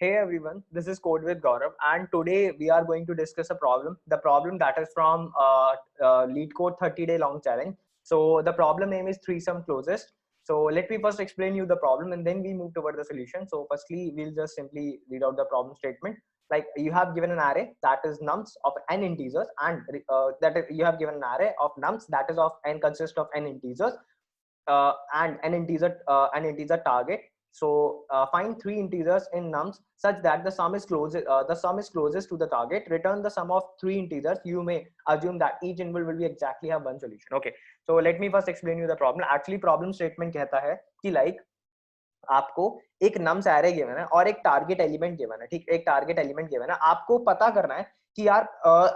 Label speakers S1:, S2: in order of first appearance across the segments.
S1: Hey everyone, this is Code with Gaurav, and today we are going to discuss a problem. The problem that is from Lead Code 30-day long challenge. So the problem name is threesome closest. So let me first explain you the problem, and then we move toward the solution. So firstly, we'll just simply read out the problem statement. Like you have given an array that is nums of n integers, and you have given an array of nums that is of n consists of n integers, and an integer target. So find three integers in nums such that the sum is closest to the target. Return the sum of three integers. You may assume that each input will be exactly have one solution. Okay, so let me first explain you the problem. Actually problem statement कहता है कि like आपको एक nums array given है और एक target element given है, ठीक, एक टारगेट एलिमेंट गिवन है। आपको पता करना है कि यार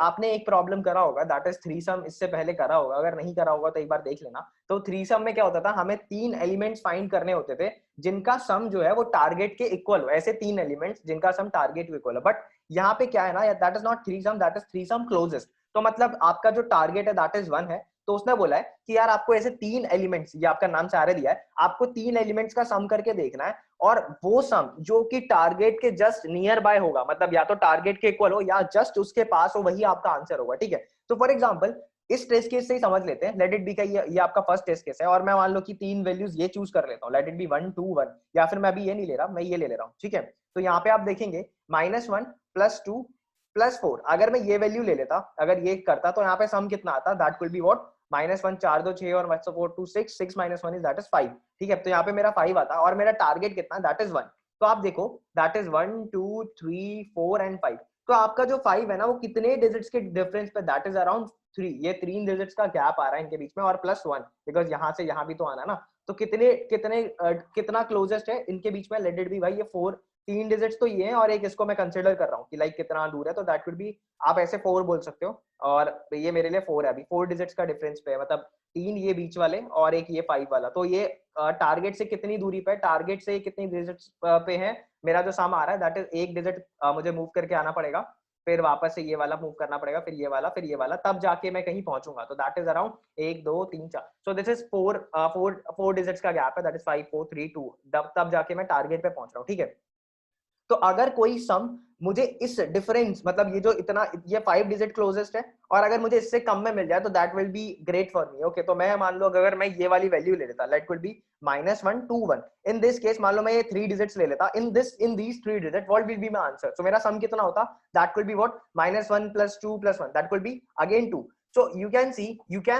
S1: आपने एक प्रॉब्लम करा होगा दैट इज थ्रीसम, इससे पहले करा होगा, अगर नहीं करा होगा तो एक बार देख लेना। तो थ्रीसम में क्या होता था, हमें तीन एलिमेंट्स फाइंड करने होते थे जिनका सम जो है वो टारगेट के इक्वल हो, ऐसे तीन एलिमेंट्स जिनका सम टारगेट के इक्वल हो। बट यहाँ पे क्या है ना, that is not threesome, that is threesome closest. तो मतलब आपका जो टारगेट है दैट इज वन है, तो उसने बोला है कि यार आपको ऐसे तीन एलिमेंट्स, ये आपका नाम सारे दिया है, आपको तीन एलिमेंट्स का सम करके देखना है और वो सम जो कि टारगेट के जस्ट नियर बाय होगा, मतलब या तो टारगेट के इक्वल हो या जस्ट उसके पास हो, वही आपका आंसर होगा। ठीक है, तो फॉर एग्जांपल इस टेस्ट केस से ही समझ लेते हैं। लेट इट बी का ये आपका फर्स्ट टेस्ट केस है और मैं मान लो कि तीन वैल्यूज ये चूज कर लेता हूँ, लेट इट बी 1 2 1, या फिर मैं अभी ये नहीं ले रहा, मैं ये ले रहा हूँ। ठीक है, तो यहाँ पे आप देखेंगे -1 +2 +4, अगर मैं ये वैल्यू ले लेता, अगर ये करता, तो यहाँ पे सम कितना आता, दैट विल बी व्हाट -1 4 2 6 और 4 2 6 6 -1 इज दैट इज 5। ठीक है, तो यहाँ पे मेरा 5 आता और मेरा टारगेट कितना, दैट इज 1। तो आप देखो दैट इज 1 2 3 4 एंड 5। तो आपका जो 5 है ना, वो कितने डिजिट्स के डिफरेंस पे, दैट इज अराउंड 3, ये 3 डिजिट्स का गैप आ रहा है इनके बीच में, और +1 बिकॉज यहाँ से यहाँ भी तो आना ना। तो कितना क्लोजेस्ट है इनके बीच में, लेट इट बी भाई ये 4, 3 डिजिट्स तो ये हैं और एक इसको मैं कंसिडर कर रहा हूँ कि लाइक कितना दूर है, तो दैट वुड बी, आप ऐसे 4 बोल सकते हो, और ये मेरे लिए 4 है, अभी 4 डिजिट्स का डिफरेंस पे है, मतलब 3 ये बीच वाले और एक ये 5 वाला। तो ये टारगेट से कितनी दूरी पे, टारगेट से कितनी डिजिट्स पे है मेरा जो सम आ रहा है, दैट इज एक डिजिट मुझे मूव करके आना पड़ेगा, फिर वापस से ये वाला मूव करना पड़ेगा, फिर ये वाला, फिर ये वाला, तब जाके मैं कहीं पहुंचूंगा। तो that is around 1 2 3 4। So this is 4 digits का गैप है, दैट इज 5 4 3 2, तब जाके मैं टारगेट पे पहुंच रहा हूँ। ठीक है, तो अगर कोई सम मुझे इस डिफरेंस, मतलब ये जो इतना, ये 5 डिजिट क्लोजेस्ट है, और अगर मुझे इससे कम में मिल जाए तो that will be great for me. Okay, तो मैं मान लो अगर मैं ये वाली वैल्यू ले लेता, let will be -1 2 1, in this case मान लो मैं ये 3 डिजिट्स ले लेता, in these 3 digit what will be my answer. So मेरा सम कितना होता, that will be what -1 +2 +1, that will be again 2। So you can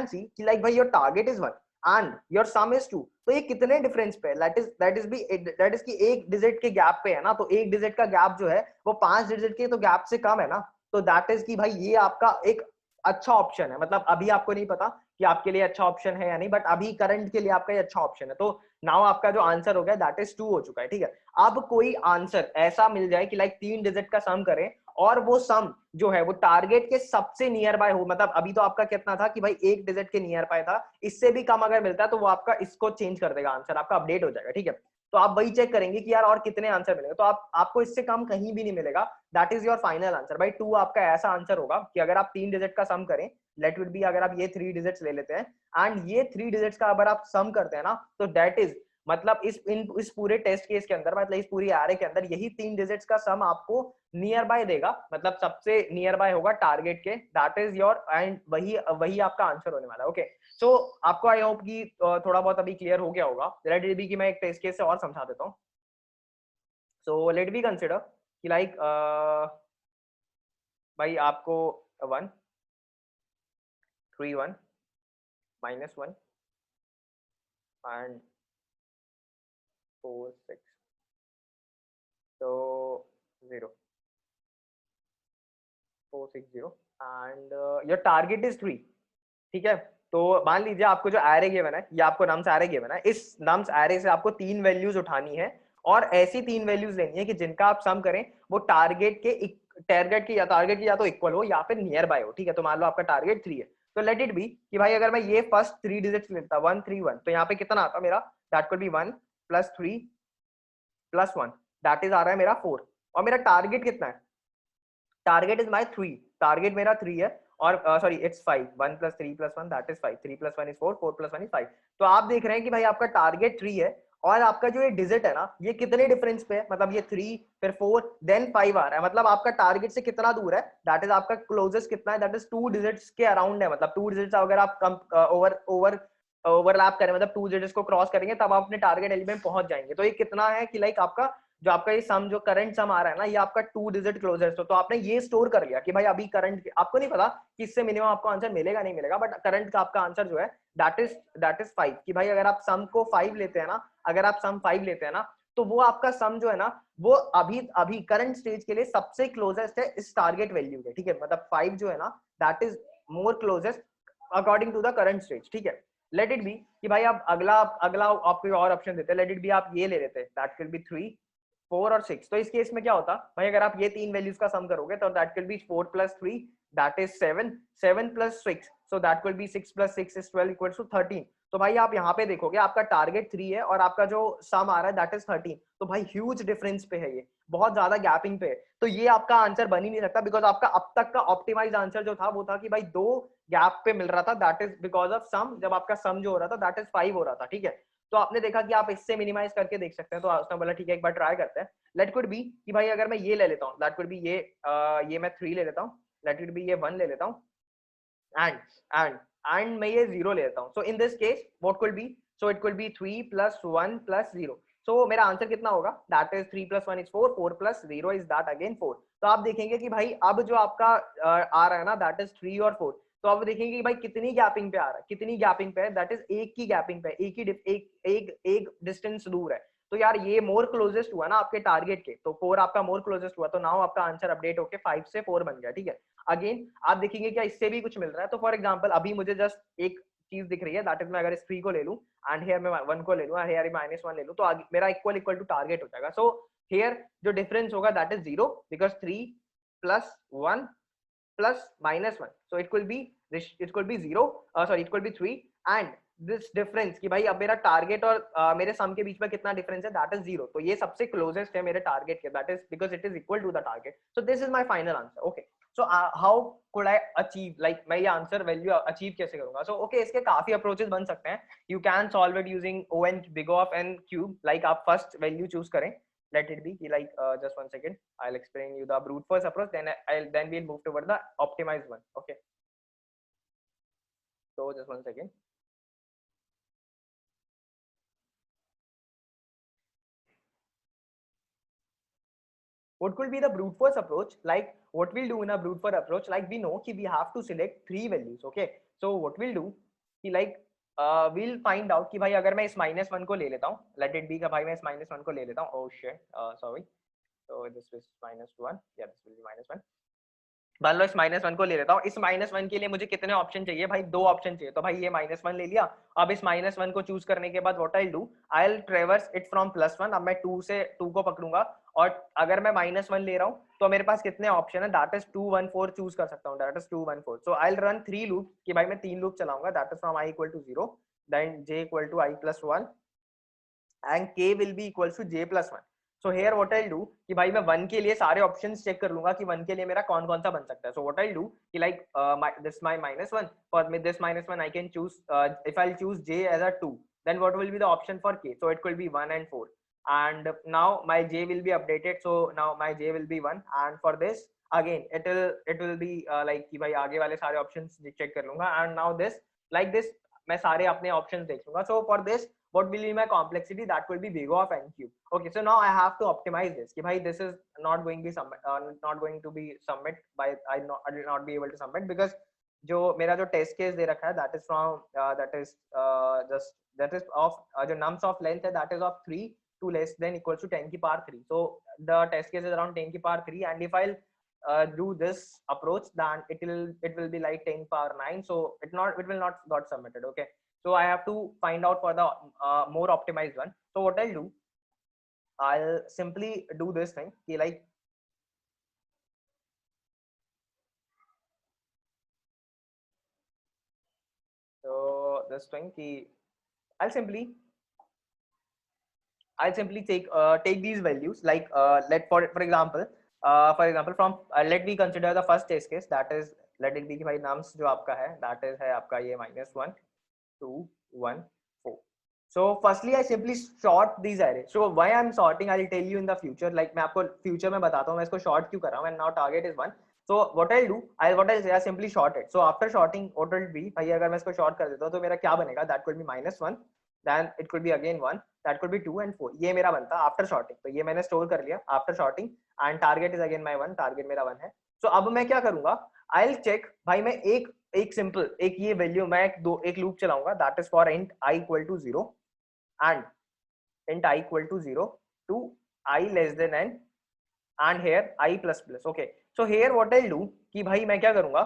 S1: see कि लाइक भाई your target is 1 and your sum is 2, तो ये कितने डिफरेंस पे, that is कि एक डिजिट के गैप पे है ना, तो एक डिजिट का गैप जो है वो 5 डिजिट के तो गैप से कम है ना। तो दैट इज कि भाई ये आपका एक अच्छा ऑप्शन है, मतलब अभी आपको नहीं पता कि आपके लिए अच्छा ऑप्शन है या नहीं, बट अभी करंट के लिए आपका ये अच्छा ऑप्शन है। तो नाउ आपका जो आंसर हो गया दैट इज 2 हो चुका है। ठीक है, अब कोई आंसर ऐसा मिल जाए कि लाइक 3 डिजिट का सम करें और वो सम जो है वो टारगेट के सबसे नियर बाय हो, मतलब अभी तो आपका कितना था कि भाई एक डिजिट के नियर बाय था, इससे भी कम अगर मिलता है तो वो आपका इसको चेंज कर देगा, आंसर आपका अपडेट हो जाएगा। ठीक है, तो आप वही चेक करेंगे कि यार और कितने आंसर मिलेंगे, तो आपको इससे कम कहीं भी नहीं मिलेगा, that is your final answer. भाई 2 आपका ऐसा आंसर होगा कि अगर आप 3 डिजिट का सम करें, लेट इट बी अगर आप ये 3 डिजिट्स ले लेते हैं एंड ये 3 डिजिट्स का अगर आप सम करते हैं ना, तो दैट इज, मतलब इस पूरे टेस्ट केस के अंदर, मतलब इस पूरी एरे के अंदर यही 3 डिजिट्स का सम आपको नियर बाय देगा, मतलब सबसे नियर बाय होगा टारगेट के, दैट इज योर, एंड वही वही आपका आंसर होने वाला है। ओके, सो आपको आई होप कि थोड़ा बहुत अभी क्लियर हो गया होगा। लेट इट बी कि मैं एक टेस्ट केस से और समझा देता हूँ। सो लेट बी कंसिडर कि लाइक भाई आपको 1 3 1 -1 एंड 4 6 तो 0 4 6 0 एंड योर टारगेट इज 3। ठीक है, तो मान लीजिए आपको जो एरे गिवन है, ये आपको नम्स एरे गिवन है, इस नम्स एरे से आपको 3 वैल्यूज उठानी है और ऐसी 3 वैल्यूज लेनी है कि जिनका आप सम करें वो टारगेट की या तो इक्वल हो या फिर नियर बाय हो। ठीक है, तो मान लो आपका टारगेट 3 है, तो लेट इट बी कि भाई अगर मैं ये फर्स्ट 3 डिजिट्स लेता 1 3 1, तो यहाँ पे कितना आता मेरा, that could be 1 +3 +1, that is आ रहा है मेरा 4, और मेरा टारगेट कितना है, टारगेट इज माय 3, टारगेट मेरा 3 है, और sorry it's 5, 1 + 3 + 1 that is 5, 3 + 1 is 4, 4 + 1 is 5। तो आप देख रहे हैं कि भाई आपका टारगेट 3 है और आपका जो ये डिजिट है ना, ये कितने डिफरेंस पे है, मतलब ये 3 फिर 4 देन 5 आ रहा है, मतलब आपका टारगेट से कितना दूर है, दैट इज आपका क्लोजेस्ट कितना है, दैट इज 2 डिजिट्स के अराउंड है, मतलब 2 डिजिट्स अगर आप कम ओवरलैप करें, मतलब 2 डिजिट्स को क्रॉस करेंगे तब आप अपने टारगेट वैल्यू में पहुंच जाएंगे। तो ये कितना है कि लाइक आपका जो आपका ये सम जो करंट सम आ रहा है ना, ये आपका 2 डिजिट क्लोजेस्ट, तो आपने ये स्टोर कर लिया कि भाई अभी करंट, आपको नहीं पता कि इससे मिनिमम आपको आंसर मिलेगा नहीं मिलेगा, बट करंट का आपका आंसर जो है दैट इज 5, कि भाई अगर आप सम को 5 लेते हैं ना, अगर आप सम 5 लेते हैं ना, तो वो आपका सम जो है ना, वो अभी अभी करंट स्टेज के लिए सबसे क्लोजेस्ट है इस टारगेट वैल्यू के, ठीक है, मतलब 5 जो है ना, that is more closest according to the current stage, ठीक है। लेट इट बी कि भाई आप अगला अगला आपको और ऑप्शन देते हैं, लेट इट बी आप ये ले लेते हैं, दैट विल बी 3 4 और 6। तो इस केस में क्या होता भाई, अगर आप ये तीन वैल्यूज का सम करोगे तो that will be 4 plus 3 that is 7 7 plus 6 so that will be 6 plus 6 is 12 equals to 13। तो भाई आप यहाँ पे देखोगे आपका टारगेट 3 है और आपका जो सम आ रहा है दैट इज 13, तो भाई ह्यूज डिफरेंस पे है, ये बहुत ज्यादा गैपिंग पे है, तो ये आपका आंसर बन ही नहीं सकता, बिकॉज आपका अब तक का ऑप्टिमाइज आंसर जो था वो था कि भाई दो गैप पे मिल रहा था, that is because of some, जब आपका सम जो हो रहा था दैट इज 5 हो रहा था, ठीक है। तो आपने देखा कि आप इससे मिनिमाइज करके देख सकते हैं, तो उसने बोला ठीक है एक बार ट्राई करते हैं। लेट कुड बी कि भाई अगर मैं ये ले लेता हूँ, दैट कुड बी ये मैं 3 ले लेता हूँ, लेट इट बी ये 1 ले लेता हूँ, एंड एंड एंड मैं ये 0 ले लेता हूँ। So in this case what could be, so it could be 3 plus 1 plus 0। So मेरा आंसर कितना होगा, that is 3 plus 1 is 4 4 plus 0 is that again 4। तो आप देखेंगे कि भाई अब जो आपका आ रहा है ना दैट इज 3 और 4, तो आप देखेंगे कि भाई कितनी गैपिंग पे आ रहा है, कितनी गैपिंग पे है, दैट इज एक की गैपिंग पे, एक डिस्टेंस दूर है। तो यार ये मोर क्लोजेस्ट हुआ ना आपके टारगेट के, तो 4 आपका मोर क्लोजेस्ट हुआ, तो नाउ आपका आंसर अपडेट होके 5 से 4 बन गया, ठीक है। अगेन आप देखेंगे क्या इससे भी कुछ मिल रहा है, तो फॉर एग्जांपल अभी मुझे जस्ट एक चीज दिख रही है, दैट इज मैं अगर इस 3 को ले लूं एंड हियर मैं 1 को ले लूं एंड हियर -1 ले लूं, तो मेरा इक्वल इक्वल टू टारगेट हो जाएगा। सो हियर जो डिफरेंस होगा that is 0 because 3 plus 1 plus -1, so it could be it could be 0, sorry it could be 3 and this difference कि भाई अब मेरा टारगेट और मेरे सम के बीच में कितना डिफरेंस है, दैट इज 0, तो ये सबसे क्लोजेस्ट है मेरे टारगेट के, that is because it is equal to the target. So this is my final answer. Okay, so how could I achieve, like मैं ये आंसर वैल्यू अचीव कैसे करूंगा। सो ओके, इसके काफी अप्रोचेस बन सकते हैं, you can solve it using O n big O of n cube, like आप फर्स्ट वैल्यू चूज करें, let it be like just 1 second, I'll explain you the brute force approach, then we'll move toward the optimized one. Okay, so just 1 second. What could be the brute force approach, like what we'll do in a brute force approach, like we know कि we have to select 3 values. Okay, so what we'll do कि like we'll find out कि भाई अगर मैं इस -1 को ले लेता हूँ, let it be कि भाई मैं इस -1 को ले लेता हूँ, oh shit, sorry, so this is -1, yeah this will be -1, मान लो इस -1 को ले लेता हूँ, इस -1 के लिए मुझे कितने ऑप्शन चाहिए भाई, 2 ऑप्शन चाहिए, तो भाई ये -1 ले लिया। अब इस -1 को चूज करने के बाद what I do, I will ट्रेवर्स it from +1, अब मैं 2 से 2 को पकड़ूंगा, और अगर मैं -1 ले रहा हूँ तो मेरे पास कितने ऑप्शन है, दैट इज 2 1 4 चूज कर सकता हूँ, that is 2 1 4। So I will run 3 loop कि भाई मैं 3 लूप चलाऊंगा, that is from i equal to 0 then j equal to i plus 1 and k will be equal to j plus 1। So here what I do कि भाई मैं 1 के लिए सारे ऑप्शंस चेक कर लूंगा कि 1 के लिए मेरा कौन कौन सा बन सकता है। सो व्हाट आई डू कि like this my -1, for me this -1 I can choose, if I will choose j as a 2, then what will be the option for k, so it could be 1 and 4, and now my j will be updated, so now my j will be 1, and for this again it will be like कि भाई आगे वाले सारे options check कर लूंगा, and now this like this मैं सारे अपने ऑप्शंस देख लूंगा। so for this what will be my complexity, that will be big O of n cube. Okay, so now I have to optimize this कि भाई this is not going to be not going to be submit by I will not be able to submit because जो मेरा जो test case दे रखा है that is from just that is of जो nums of length है that is of 3 to less than equals to 10 की power 3, so the test case is around 10 की power 3, and if I'll do this approach then it will be like 10 power 9, so it will not got submitted. Okay, so I have to find out for the more optimized one. So what I'll do, I'll simply do this thing like so this thing I'll simply take these values like let for example from let me consider the first test case, that is let it be कि भाई nums जो आपका है that is है आपका ये -1 2 1 4, So firstly I simply sort these arrays. So why I'm sorting I'll tell you in the future. Like मैं आपको future में बताता हूँ मैं इसको short क्यों कर रहा हूँ. And now target is 1. So what I'll do, I'll say I simply short it. So after shorting what will be, भाई अगर मैं इसको short कर देता हूँ तो मेरा क्या बनेगा, that could be -1, then it could be again 1, that could be 2 and 4. ये मेरा बनता after shorting. तो ये मैंने store कर लिया after shorting and target is again my 1, target मेरा 1 है. So अब मैं क्या करूँगा, I'll check भाई मैं एक सिंपल एक ये वैल्यू मैं एक लूप चलाऊंगा, that is for int I equal to 0 and int I equal to 0 to I less than n and here I plus plus. Okay, so here what I'll do कि भाई मैं क्या करूंगा,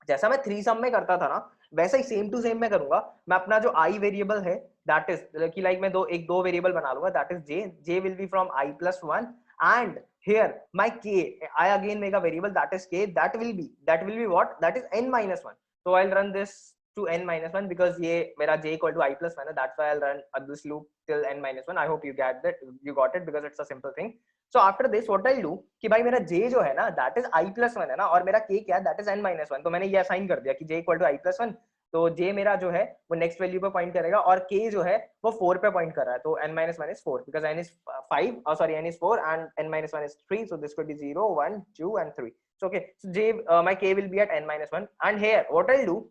S1: जैसा मैं 3 सम में करता था ना वैसा ही सेम टू सेम मैं करूंगा. मैं अपना जो I वेरिएबल है दैट इज कि लाइक मैं दो वेरिएबल बना लूंगा, that is j will be from I plus 1 and here my k I again make a variable that is k, that will be what, that is n minus 1. So I'll run this to n minus 1 because ये मेरा j equal to I plus 1 है, that's why I'll run this loop till n minus 1. I hope you got it because it's a simple thing. So after this what I'll do कि भाई मेरा j जो है ना that is I plus 1 है ना, और मेरा k क्या है, that is n minus 1. तो मैंने ये असाइन कर दिया कि j equal to I plus 1. तो j मेरा जो है वो नेक्स्ट वैल्यू पे पॉइंट करेगा और k जो है वो 4 पे पॉइंट कर रहा है. तो n minus 1 is 4 because n is 5, n is 4 and n minus 1 is 3. So this could be 0, 1, 2 and 3. So okay, so j my k will be at n minus 1 and here what I'll do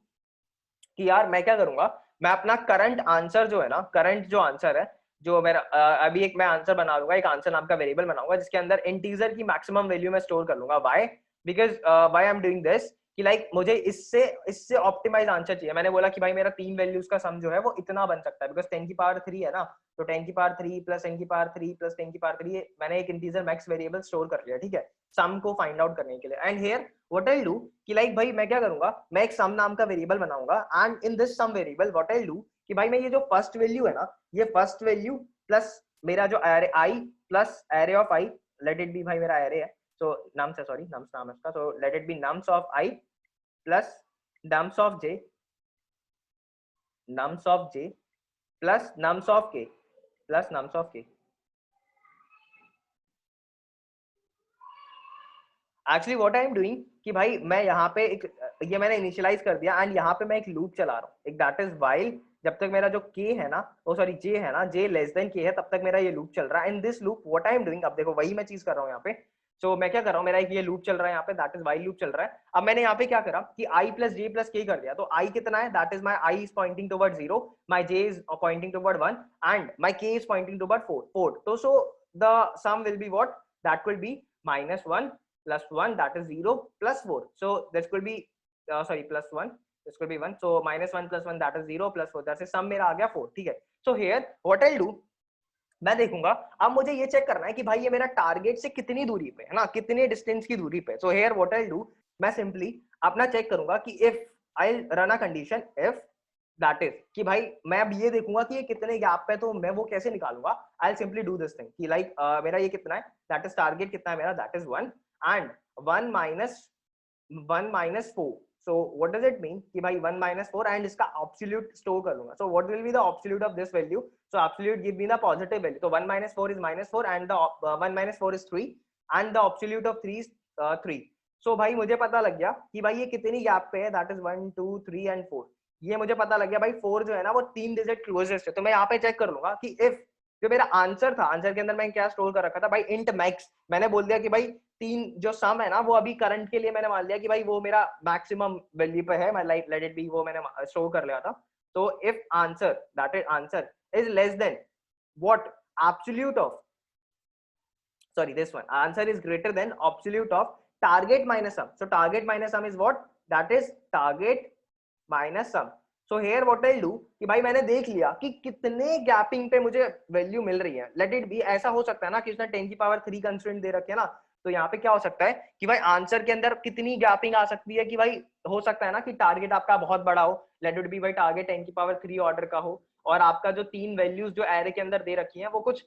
S1: कि यार मैं क्या करूंगा, मैं अपना current answer जो है ना, करंट जो आंसर है जो मेरा अभी एक मैं आंसर बना लूंगा, एक आंसर नाम का वेरिएबल बनाऊंगा जिसके अंदर इंटीजर की मैक्सिमम वैल्यू मैं स्टोर कर लूंगा. Why, because why I am doing this कि लाइक मुझे इससे ऑप्टिमाइज आंसर चाहिए. मैंने बोला कि भाई मेरा 3 वैल्यूज का सम जो है वो इतना बन सकता है बिकॉज 10 की पावर 3 है ना, तो 10 की पावर 3 प्लस 10 की पावर 3 प्लस 10 की पावर 3 मैंने एक इंटीजर मैक्स वेरिएबल स्टोर कर लिया, ठीक है, सम को फाइंड आउट करने के लिए. And here what I do कि लाइक भाई मैं क्या करूंगा, मैं एक सम नाम का वेरिएबल बनाऊंगा and in this sum variable what I do कि भाई मैं ये जो फर्स्ट वैल्यू है ना, ये फर्स्ट वैल्यू प्लस मेरा जो array I plus array of I, let it be भाई मेरा एरे है so nums है, सॉरी nums नाम है इसका, so let it be nums of I plus nums of j plus nums of k plus nums of k. Actually what I am doing कि भाई मैं यहाँ पे एक ये मैंने इनिशियलाइज कर दिया एंड यहाँ पे मैं एक लूप चला रहा हूँ, एक दैट इज व्हाइल जब तक मेरा जो k है ना, ओ सॉरी j है ना, j लेस देन k है तब तक मेरा ये लूप चल रहा है. In this loop what I am doing, अब देखो वही मैं चीज कर रहा हूँ यहाँ पे. सो मैं क्या कर रहा हूँ, मेरा एक ये लूप चल रहा है यहाँ पे, दैट इज व्हाइल लूप चल रहा है. अब मैंने यहाँ पे क्या करा कि i plus j plus k कर दिया, तो i कितना है, that is my i is pointing toward 0, my j is pointing toward 1 and my k is pointing toward 4. तो so the sum will be what, that will be -1 plus 1 that is 0 plus 4. So this could be sorry plus 1, this could be 1. So -1 plus 1 that is 0 plus 4, that is sum मेरा आ गया 4, ठीक है. So here what I'll do, मैं देखूंगा अब मुझे ये check करना है कि भाई ये मेरा टारगेट से कितनी दूरी पे है ना, कितने डिस्टेंस की दूरी पे. So here what I'll do, मैं सिंपली अपना चेक करूंगा कि if I'll run a condition if that is कि भाई मैं अब ये देखूंगा कि ये कितने गैप पे, तो मैं वो कैसे निकालूंगा. आई will simply do this thing कि लाइक मेरा ये कितना है, दैट इज टारगेट कितना है मेरा, that is 1 and 1 minus 4. So what does it mean कि भाई 1 minus 4 and इसका absolute store कर लूंगा. So what will be the absolute of this value? So absolute give me the positive value. So 1 minus 4 is -4 and the 1 minus 4 is 3 and the absolute of 3 is 3. So भाई मुझे पता लग गया कि भाई ये कितनी गैप पे है, that is 1 2 3 and 4. ये मुझे पता लग गया भाई 4 जो है ना वो 3 डिजिट क्लोजेस्ट है. तो मैं यहाँ पे चेक कर लूंगा कि if जो मेरा आंसर था, आंसर के अंदर मैं क्या स्टोर कर रखा था भाई, इंट मैक्स. मैंने बोल दिया कि भाई 3 जो सम है ना वो अभी करंट के लिए मैंने मान लिया कि भाई वो मेरा मैक्सिमम वैल्यू पे है, मैं लाइक लेट इट बी, वो मैंने स्टोर कर लिया था. तो if answer that is answer is less than what, absolute of, sorry this one, answer is greater than absolute of target minus sum. So target minus sum is what, that is target minus sum. So here what I'll do कि भाई मैंने देख लिया कि कितने gapping पे मुझे value मिल रही है. लेट इट बी, ऐसा हो सकता है ना कि उसने 10 की पावर 3 कंस्ट्रेंट दे रखी है ना, तो यहाँ पे क्या हो सकता है कि भाई आंसर के अंदर कितनी गैपिंग आ सकती है कि भाई हो सकता है ना कि टारगेट आपका बहुत बड़ा हो, लेट इट बी भाई टारगेट 10 की पावर 3 ऑर्डर का हो और आपका जो 3 वैल्यूज जो एरे के अंदर दे रखी है वो कुछ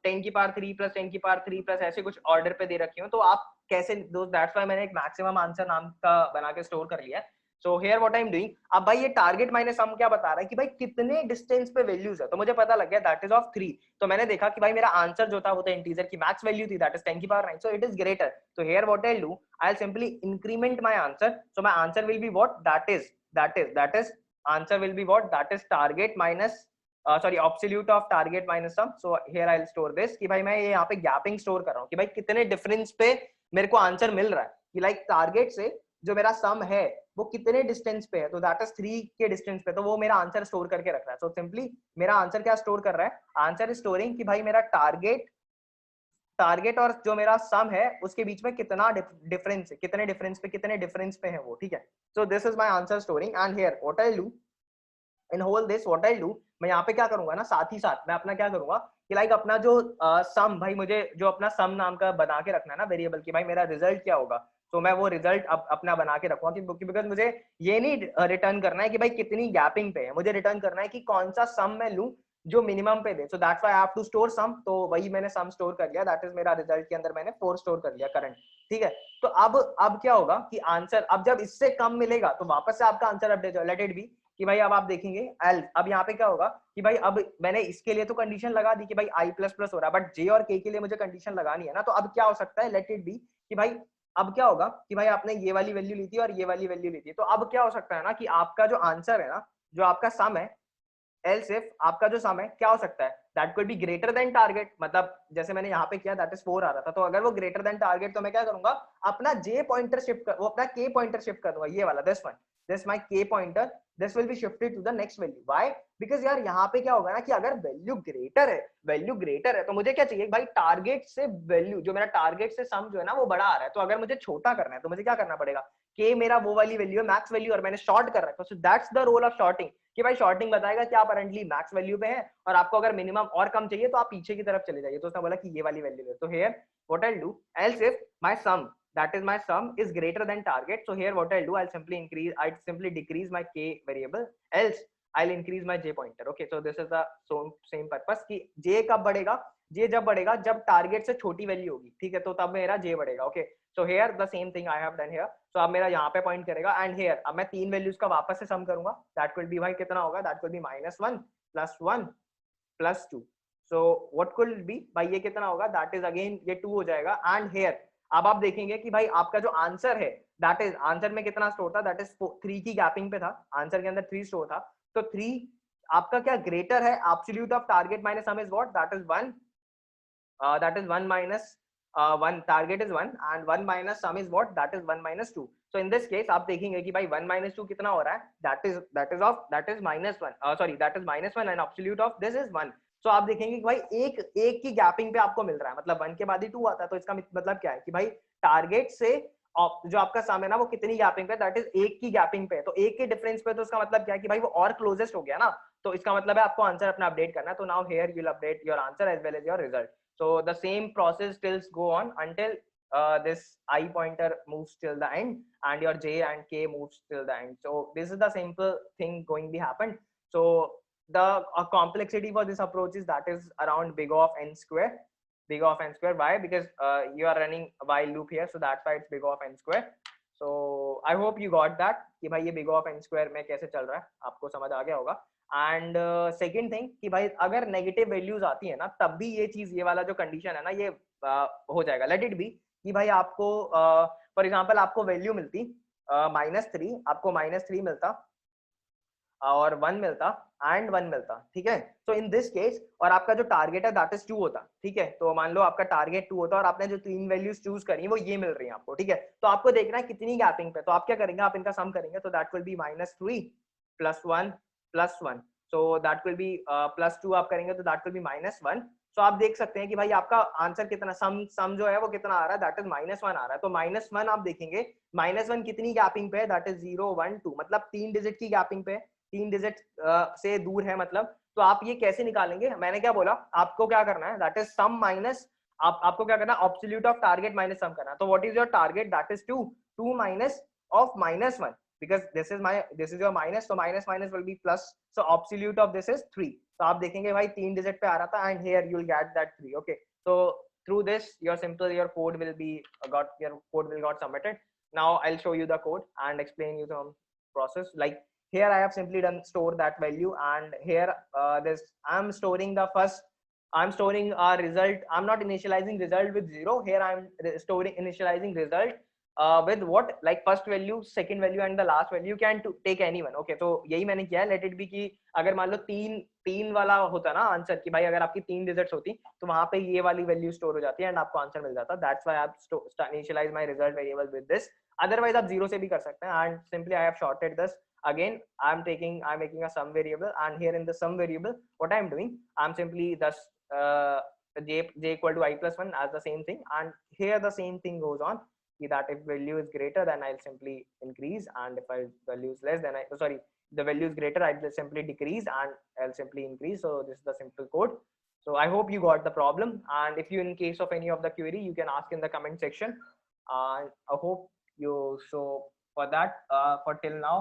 S1: 10 की पावर 3 प्लस 10 की पावर 3 प्लस ऐसे कुछ ऑर्डर पे दे रखी हो. तो आप कैसे, दैट्स व्हाई मैंने एक मैक्सिमम आंसर नाम का बना के स्टोर कर लिया है. So here what I am doing, अब भाई ये टारगेट माइनस सम क्या बता रहा है कि भाई कितने डिस्टेंस पे वैल्यूज है. तो मुझे पता लग गया दैट इज ऑफ 3. तो मैंने देखा कि भाई मेरा आंसर जो था वो था इंटीजर की मैक्स वैल्यू थी, दैट इज 10 की power 9. So it is greater. तो here what I will do, I will simply increment my answer. So my answer will be what, that is answer will be what, that is target minus sorry absolute of target minus sum. So here I will store this कि भाई मैं ये यहाँ पे gapping store कर रहा हूँ कि भाई कितने डिफरेंस पे मेरे को आंसर मिल रहा है कि लाइक टारगेट से जो मेरा सम है वो कितने डिस्टेंस पे है. तो दैट इज 3 के डिस्टेंस पे, तो वो मेरा आंसर स्टोर करके रख रहा है. सो सिंपली मेरा आंसर क्या स्टोर कर रहा है, आंसर स्टोरिंग कि भाई मेरा टारगेट और जो मेरा सम है उसके बीच में कितना डिफरेंस है, कितने डिफरेंस पे है वो. ठीक है. So this is my answer storing. And here what I do in whole this, what I do, मैं यहाँ पे क्या करूंगा ना, साथ ही साथ मैं अपना क्या करूंगा कि लाइक अपना जो सम, भाई मुझे जो अपना सम नाम का बना के रखना है ना वेरिएबल की, भाई मेरा रिजल्ट क्या होगा. तो मैं वो रिजल्ट अपना बना के रखूंगा कि बिकॉज मुझे ये नहीं रिटर्न करना है कि भाई कितनी गैपिंग पे है, मुझे रिटर्न करना है कि कौन सा सम मैं लूं जो मिनिमम पे दे. So that's why I have to store sum. तो वही मैंने सम स्टोर कर लिया, दैट इज मेरा रिजल्ट के अंदर मैंने 4 स्टोर कर लिया करंट. ठीक है. तो अब क्या होगा कि आंसर अब जब इससे कम मिलेगा तो वापस से आपका answer update, let it be कि भाई अब आप देखेंगे एल्स, अब यहाँ पे क्या होगा कि भाई अब मैंने इसके लिए तो कंडीशन लगा दी कि भाई i प्लस प्लस हो रहा है, बट जे और के लिए मुझे कंडीशन लगानी है ना. तो अब क्या हो सकता है, लेट इट बी कि भाई अब क्या होगा कि भाई आपने ये वाली वैल्यू ली थी और ये वाली वैल्यू ली थी. तो अब क्या हो सकता है ना कि आपका जो आंसर है ना, जो आपका सम है, एल्स इफ आपका जो सम है क्या हो सकता है, that could be greater than target. मतलब जैसे मैंने यहाँ पे किया दैट इज 4 आ रहा था, तो अगर वो ग्रेटर देन टारगेट तो मैं क्या करूंगा, अपना जे पॉइंटर शिफ्ट कर, वो अपना के पॉइंटर शिफ्ट कर दूंगा, ये वाला this one, this my k pointer, this will be shifted to the next value. Why? Because यार यहाँ पे क्या होगा ना कि अगर वैल्यू ग्रेटर है तो मुझे क्या चाहिए भाई, टारगेट से वैल्यू, जो मेरा टारगेट से सम जो है ना वो बड़ा आ रहा है. तो अगर मुझे छोटा करना है तो मुझे क्या करना पड़ेगा, के मेरा वो वाली वैल्यू है मैक्स वैल्यू और मैंने शॉर्ट कर रखा है. So that's the role of sorting कि भाई शॉर्टिंग बताएगा कि आप करंटली मैक्स वैल्यू पे है और आपको अगर मिनिमम और कम चाहिए तो आप पीछे की तरफ चले जाइए. तो उसने बोला कि ये वाली वैल्यू है. तो here what I will do, else if my sum, that is my sum is greater than target, so here what I'll do, I'll simply decrease my k variable, else I'll increase my j pointer. Okay, so this is the same purpose कि j कब बढ़ेगा, j जब बढ़ेगा जब target से छोटी value होगी. ठीक है. तो तब मेरा j बढ़ेगा. Okay. So here the same thing I have done here. सो अब मेरा यहाँ पे पॉइंट करेगा एंड हियर अब मैं 3 वैल्यूज का वापस से सम करूंगा. दैट विल बी भाई कितना होगा, that will be -1 +1 +2. So what could B भाई, ये कितना होगा, दैट इज अगेन ये 2 हो जाएगा. एंड हियर अब आप देखेंगे कि भाई आपका जो आंसर है, दैट इज आंसर में कितना स्टोर था, दैट इज 3 की गैपिंग पे था, आंसर के अंदर 3 स्टोर था. तो 3 आपका क्या ग्रेटर है, absolute of target minus some is what, that is 1, that is 1 minus 1, target is 1 and 1 minus sum is what, that is 1 minus 2. So in this case आप देखेंगे कि भाई 1 minus 2 कितना हो रहा है, that is -1, sorry that is -1 and absolute of this is 1. So आप देखेंगे कि भाई एक की गैपिंग पे आपको मिल रहा है, मतलब 1 के बाद ही 2 आता है. तो इसका मतलब क्या है कि भाई टारगेट से जो आपका सम है ना वो कितनी गैपिंग पे, दैट इज एक की गैपिंग पे. तो एक के डिफरेंस पे, तो इसका मतलब क्या है कि भाई वो और क्लोजेस्ट हो गया ना. तो इसका मतलब है आपको आंसर अपना अपडेट करना है. तो now here you will update your answer as well as your result. So the same process still go on until this I pointer moves till the end and your j and k moves till the end. So this is the simple thing going to happen. So the complexity for this approach is that is around big O of n square. Big O of n square. Why? Because you are running a while loop here, so that's why it's big O of n square. So I hope you got that कि भाई ये big O of n square में कैसे चल रहा है, आपको समझ आ गया होगा. एंड सेकेंड थिंग कि भाई अगर नेगेटिव वैल्यूज आती है ना तब भी ये चीज, ये वाला जो कंडीशन है ना ये हो जाएगा. लेट इट बी कि भाई आपको फॉर एग्जांपल आपको वैल्यू मिलती -3, आपको -3 मिलता और 1 मिलता एंड 1 मिलता. ठीक है. तो इन दिस केस और आपका जो टारगेट है दैट इज 2 होता. ठीक है. तो मान लो आपका टारगेट 2 होता और आपने जो 3 वैल्यूज चूज करी वो ये मिल रही है आपको. ठीक है. तो आपको देखना है कितनी गैपिंग पे. तो आप क्या करेंगे, आप इनका सम करेंगे. तो that will B -3 +1 +1. So that will be +2 आप करेंगे तो that will be -1. So आप देख सकते हैं कि भाई आपका आंसर कितना, सम जो है वो कितना आ रहा है, that is -1 आ रहा है. तो -1 आप देखेंगे, -1 कितनी गैपिंग पे है, that is 0 1 2, मतलब 3 डिजिट की गैपिंग पे, 3 डिजिट से दूर है मतलब. तो आप ये कैसे निकालेंगे, मैंने क्या बोला, आपको क्या करना है, that is सम माइनस, आपको क्या करना है, एब्सोल्यूट ऑफ टारगेट माइनस सम करना है. तो what is your target, that is 2 minus of -1 because this is your minus, so minus will be plus, so absolute of this is 3. तो आप देखेंगे भाई 3 डिजिट पे आ रहा था and here you will get that 3. Okay, so through this your code will got submitted. Now I'll show you the code and explain you some process. Like here I have simply done store that value, and here I'm storing a result. I'm not initializing result with 0. Here I'm initializing result with what like first value, second value and the last value, you can take anyone. Okay, तो यही मैंने किया है. Let it be कि अगर मान लो तीन वाला होता ना आंसर कि भाई अगर आपकी 3 डिजिट्स होती तो वहां पे ये वाली वैल्यू स्टोर हो जाती है एंड आपको आंसर मिल जाता. That's why I initialize my result variable with this. Otherwise आप जीरो से भी कर सकते हैं. And simply I have sorted this. Again, I'm making a sum variable, and here in the sum variable, what I'm doing, I'm simply thus j equal to I plus 1 as the same thing, and here the same thing goes on. That if value is greater, then I'll simply increase, and if value is less, then the value is greater, I'll simply decrease, and I'll simply increase. So this is the simple code. So I hope you got the problem, and if you in case of any of the query, you can ask in the comment section. And I hope you. So for that, for till now,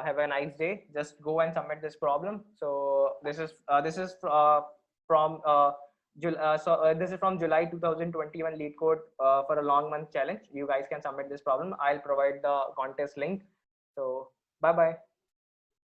S1: have a nice day. Just go and submit this problem. So this is from this is from July 2021 lead code for a long month challenge. You guys can submit this problem. I'll provide the contest link. So bye bye.